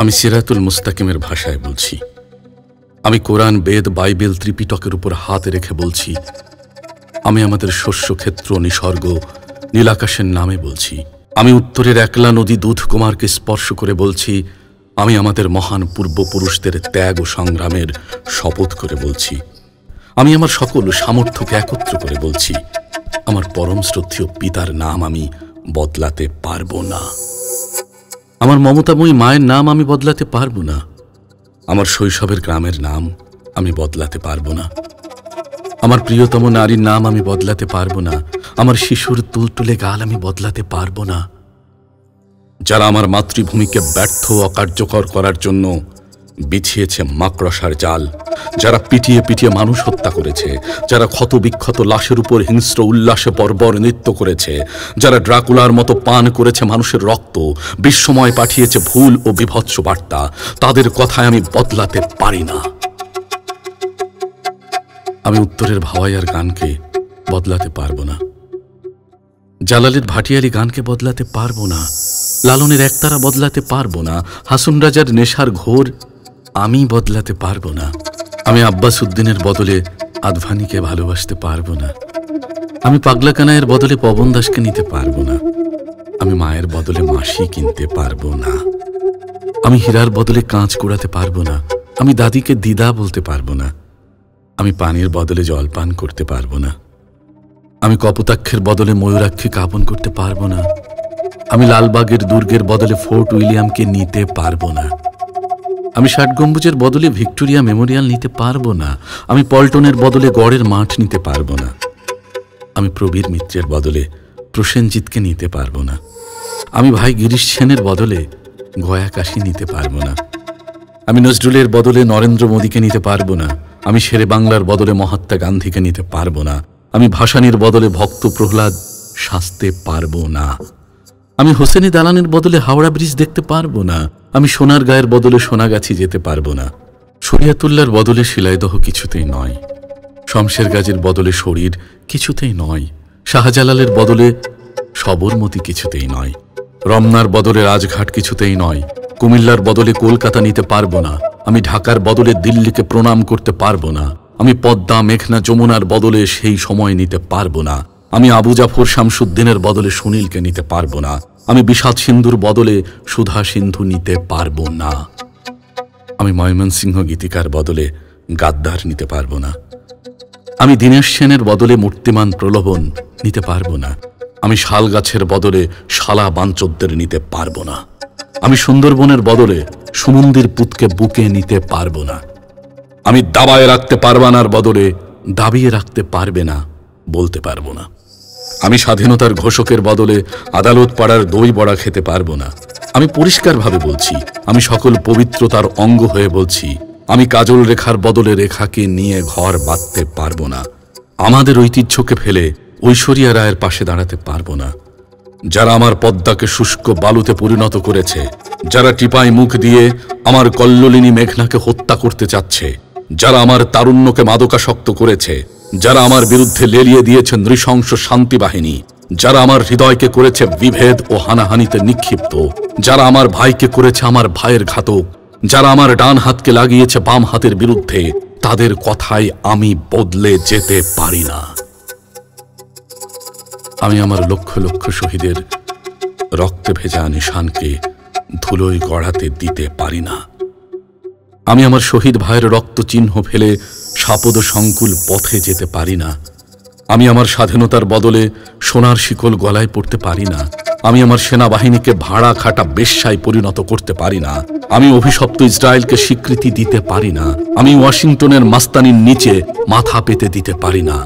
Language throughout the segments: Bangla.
আমি সিরাতুল মুস্তাকিমের ভাষায় বলছি, আমি কোরআন, বেদ, বাইবেল, ত্রিপিটকের উপর হাত রেখে বলছি, আমি আমাদের শস্যক্ষেত্র, নিসর্গ, নীলাকাশের নামে বলছি, আমি উত্তরের একলা নদী দুধ কুমারকে স্পর্শ করে বলছি, আমি আমাদের মহান পূর্বপুরুষদের ত্যাগ ও সংগ্রামের শপথ করে বলছি, আমি আমার সকল সামর্থ্যকে একত্র করে বলছি, আমার পরম শ্রদ্ধেয় পিতার নাম আমি বদলাতে পারবো না, আমার মমতাময়ী মায়ের নাম আমি বদলাতে পারবো না, আমার শৈশবের গ্রামের নাম আমি বদলাতে পারবো না, আমার প্রিয়তম নারীর নাম আমি বদলাতে পারবো না, আমার শিশুর তুলতুলে গাল আমি বদলাতে পারবো না। যারা আমার মাতৃভূমিকে ব্যর্থ অকার্যকর করার জন্য বিছিয়েছে মাকড়সার জাল, যারা পিটিয়ে পিটিয়ে মানুষ হত্যা করেছে, যারা ক্ষতবিক্ষত লাশের উপর হিংস্র উল্লাসে বর্বর নৃত্য করেছে, যারা ড্রাকুলার মতো পান করেছে মানুষের রক্ত, বিশ্বময় পাঠিয়েছে ভুল ও বিভৎস বার্তা, তাদের কথায় আমি বদলাতে পারি না। আমি উত্তরের ভাওয়াইয়ার গানকে বদলাতে পারবো না, জালালের ভাটিয়ালি গানকে বদলাতে পারবো না, লালনের একতারা বদলাতে পারবো না, হাসুন রাজার নেশার ঘোর আমি বদলাতে পারবো না, আমি আব্বাস উদ্দিনের বদলে আদভানিকে ভালোবাসতে পারবো না, আমি পাগলা কানাইয়ের বদলে পবন দাসকে নিতে পারবো না, আমি মায়ের বদলে মাসি কিনতে পারবো না, আমি হীরার বদলে কাঁচ কুড়াতে পারবো না, আমি দাদিকে দিদা বলতে পারবো না, আমি পানির বদলে জল পান করতে পারবো না, আমি কপোতাক্ষের বদলে ময়ূরাক্ষী কাপন করতে পারবো না, আমি লালবাগের দুর্গের বদলে ফোর্ট উইলিয়ামকে নিতে পারবো না, আমি ৬০ গম্বুজের বদলে ভিক্টোরিয়া মেমোরিয়াল নিতে পারবো না, আমি পল্টনের বদলে গড়ের মাঠ নিতে পারবো না, আমি প্রবীর মিত্রের বদলে প্রসেনজিৎকে নিতে পারবো না, আমি ভাই গিরিশ সেনের বদলে গয়া কাশী নিতে পারবো না, আমি নজরুলের বদলে নরেন্দ্র মোদীকে নিতে পারবো না, আমি শেরে বাংলার বদলে মহাত্মা গান্ধীকে নিতে পারবো না, আমি ভাসানীর বদলে ভক্ত প্রহ্লাদ সাজতে পারবো না, আমি হোসেনি দালানের বদলে হাওড়া ব্রিজ দেখতে পারবো না, আমি সোনার গায়ের বদলে সোনাগাছি যেতে পারবো না, শরিয়াতুল্লাহর বদলে শিলাইদহ কিছুতেই নয়, শমশের গাজীর বদলে শরীর কিছুতেই নয়, শাহজালালের বদলে সবরমতী কিছুতেই নয়, রমনার বদলে রাজঘাট কিছুতেই নয়, কুমিল্লার বদলে কলকাতা নিতে পারবো না, আমি ঢাকার বদলে দিল্লিকে প্রণাম করতে পারবো না, আমি পদ্মা, মেঘনা, যমুনার বদলে সেই সময় নিতে পারবো না, আমি আবু জাফর শামসুদ্দিনের বদলে সুনীলকে নিতে পারবো না, আমি বিষাদ সিন্ধুর বদলে সুধা সিন্ধু নিতে পারবো না, আমি ময়মনসিংহ গীতিকার বদলে গাদ্দার নিতে পারবো না, আমি দীনেশ সেনের বদলে মূর্তিমান প্রলোভন নিতে পারবো না, আমি শাল গাছের বদলে শালা বাঞ্চোদ্দের নিতে পারবো না, আমি সুন্দরবনের বদলে সুমন্দির পুতকে বুকে নিতে পারবো না, আমি দাবায় রাখতে পারবানার বদলে দাবিয়ে রাখতে পারবে না বলতে পারবো না, আমি স্বাধীনতার ঘোষকের বদলে আদালত পাড়ার দই বড়া খেতে পারবো না, আমি পরিষ্কারভাবে বলছি, আমি সকল পবিত্রতার অঙ্গ হয়ে বলছি, আমি কাজল রেখার বদলে রেখাকে নিয়ে ঘর বাঁধতে পারবো না, আমাদের ঐতিহ্যকে ফেলে ঐশ্বরিয়া রায়ের পাশে দাঁড়াতে পারবো না, যারা আমার পদ্মাকে শুষ্ক বালুতে পরিণত করেছে, যারা টিপায় মুখ দিয়ে আমার কল্লোলিনী মেঘনাকে হত্যা করতে চাচ্ছে, যারা আমার তারুণ্যকে মাদকাসক্ত করেছে, যারা আমার বিরুদ্ধে লেলিয়ে দিয়েছে নৃশংস শান্তি বাহিনী, যারা আমার হৃদয়কে করেছে বিভেদ ও হানাহানিতে নিক্ষিপ্ত, যারা আমার ভাইকে করেছে আমার ভাইয়ের ঘাতক, যারা আমার ডান হাতকে লাগিয়েছে বাম হাতের বিরুদ্ধে, তাদের কথায় আমি বদলে যেতে পারি না। আমি আমার লক্ষ লক্ষ শহীদের রক্তে ভেজা নিশানকে ধুলোয় গড়াতে দিতে পারি না। আমি আমার শহীদ ভাইয়ের রক্ত চিহ্ন ফেলে সাপদ সংকুল পথে যেতে পারি না। আমি আমার স্বাধীনতার বদলে সোনার শিকল গলায় পড়তে পারি না। আমি আমার সেনাবাহিনীকে ভাড়া খাটা বেশ্যায় পরিণত করতে পারি না। আমি অভিশপ্ত ইসরায়েলকে স্বীকৃতি দিতে পারি না। আমি ওয়াশিংটনের মাস্তানির নিচে মাথা পেতে দিতে পারি না।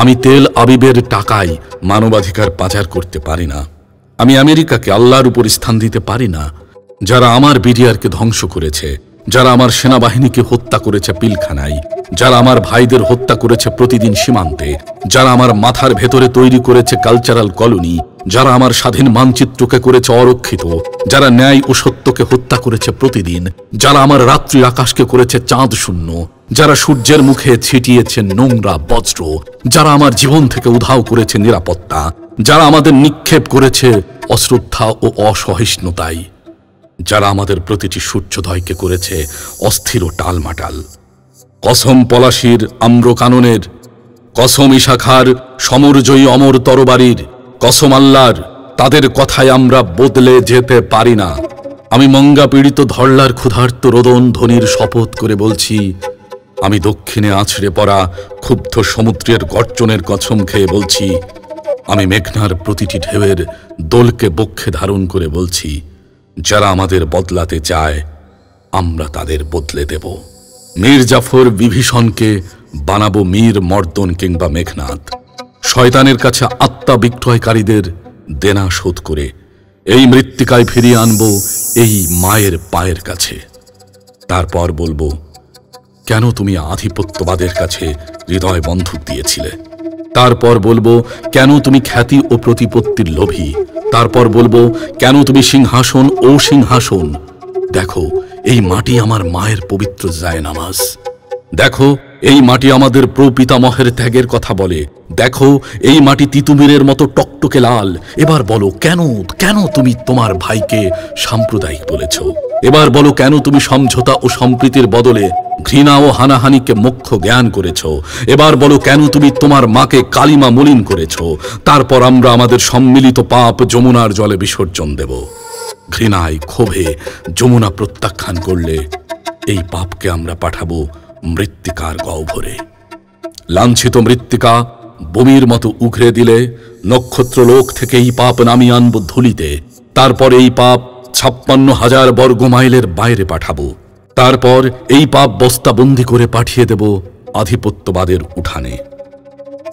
আমি তেল আবিবের টাকায় মানবাধিকার পাচার করতে পারি না। আমি আমেরিকাকে আল্লাহর উপর স্থান দিতে পারি না। যারা আমার বিডিআরকে ধ্বংস করেছে, যারা আমার সেনাবাহিনীকে হত্যা করেছে পিলখানায়, যারা আমার ভাইদের হত্যা করেছে প্রতিদিন সীমান্তে, যারা আমার মাথার ভেতরে তৈরি করেছে কালচারাল কলোনি, যারা আমার স্বাধীন মানচিত্রকে করেছে অরক্ষিত, যারা ন্যায় ও সত্যকে হত্যা করেছে প্রতিদিন, যারা আমার রাত্রি আকাশকে করেছে চাঁদ শূন্য, যারা সূর্যের মুখে ছিটিয়েছে নোংরা বজ্র, যারা আমার জীবন থেকে উধাও করেছে নিরাপত্তা, যারা আমাদের নিক্ষেপ করেছে অশ্রদ্ধা ও অসহিষ্ণুতায়, যারা আমাদের প্রতিটি সূর্যোদয়কে করেছে অস্থির ও টালমাটাল। কসম পলাশির আম্রকাননের, কসম ইশাখার সমরজয়ী অমর তরবারির, কসম আল্লাহর, তাদের কথায় আমরা বদলে যেতে পারি না। আমি মঙ্গা পীড়িত ধরলার ক্ষুধার্ত রোদন ধ্বনির শপথ করে বলছি, আমি দক্ষিণে আছড়ে পড়া ক্ষুব্ধ সমুদ্রের গর্জনের কসম খেয়ে বলছি, আমি মেঘনার প্রতিটি ঢেউয়ের দোলকে বক্ষে ধারণ করে বলছি, যারা আমাদের বদলাতে চায় আমরা তাদের বদলে দেব। মীর জাফর বিভীষণকে বানাবো মীর মর্দন কিংবা মেঘনাদ। শয়তানের কাছে আত্মা বিক্রয়কারীদের দেনা শোধ করে এই মৃত্তিকায় ফিরিয়ে আনবো এই মায়ের পায়ের কাছে। তারপর বলবো, কেন তুমি আধিপত্যবাদের কাছে হৃদয় বন্ধক দিয়েছিলে? তারপর বলবো, কেন তুমি খ্যাতি ও প্রতিপত্তির লোভী? তারপর বলবো, কেন তুমি সিংহাসন ও সিংহাসন? দেখো, এই মাটি আমার মায়ের পবিত্র জায়নামাজ। দেখো, এই মাটি আমাদের প্রপিতামহের ত্যাগের কথা বলে। দেখো, এই মাটি তিতুমিরের মতো টকটকে লাল। এবার বলো, কেন কেন তুমি তোমার ভাইকে সাম্প্রদায়িক বলেছ? এবার বলো, কেন তুমি সমঝোতা ও সম্প্রীতির বদলে ঘৃণা ও হানাহানিকে মোক্ষ জ্ঞান করেছ? এবার বলো, কেন তুমি তোমার মাকে কালিমা মলিন করেছ? তারপর আমরা আমাদের সম্মিলিত পাপ যমুনার জলে বিসর্জন দেব। ঘৃণায় ক্ষোভে যমুনা প্রত্যাখ্যান করলে এই পাপকে আমরা পাঠাবো মৃত্তিকার গহ্বরে। লাঞ্ছিত মৃত্তিকা বমির মতো উঘরে দিলে নক্ষত্রলোক থেকে এই পাপ নামিয়ে আনব ধুলিতে। তারপর এই পাপ 56,000 বর্গ মাইলের বাইরে পাঠাবো। তারপর এই পাপ বস্তাবন্দি করে পাঠিয়ে দেব আধিপত্যবাদের উঠানে।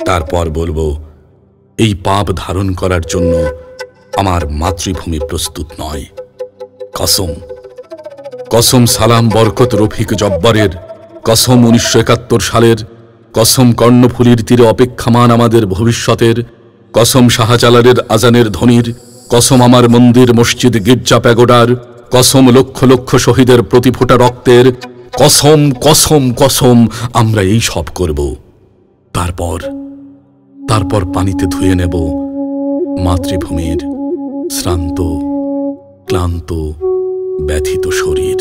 তারপর বলবো, এই পাপ ধারণ করার জন্য আমার মাতৃভূমি প্রস্তুত নয়। কসম, কসম সালাম বরকত রফিক জব্বারের, কসম 1971 সালের, কসম কর্ণফুলীর তীরে অপেক্ষামান আমাদের ভবিষ্যতের, কসম শাহজালালের আজানের ধ্বনির, কসম আমার মন্দির মসজিদ গির্জা প্যাগোডার, কসম লক্ষ লক্ষ শহীদের প্রতিফোটা রক্তের, কসম কসম কসম আমরা এই সব করব। তারপর পানিতে ধুয়ে নেব মাতৃভূমির শ্রান্ত ক্লান্ত ব্যথিত শরীর।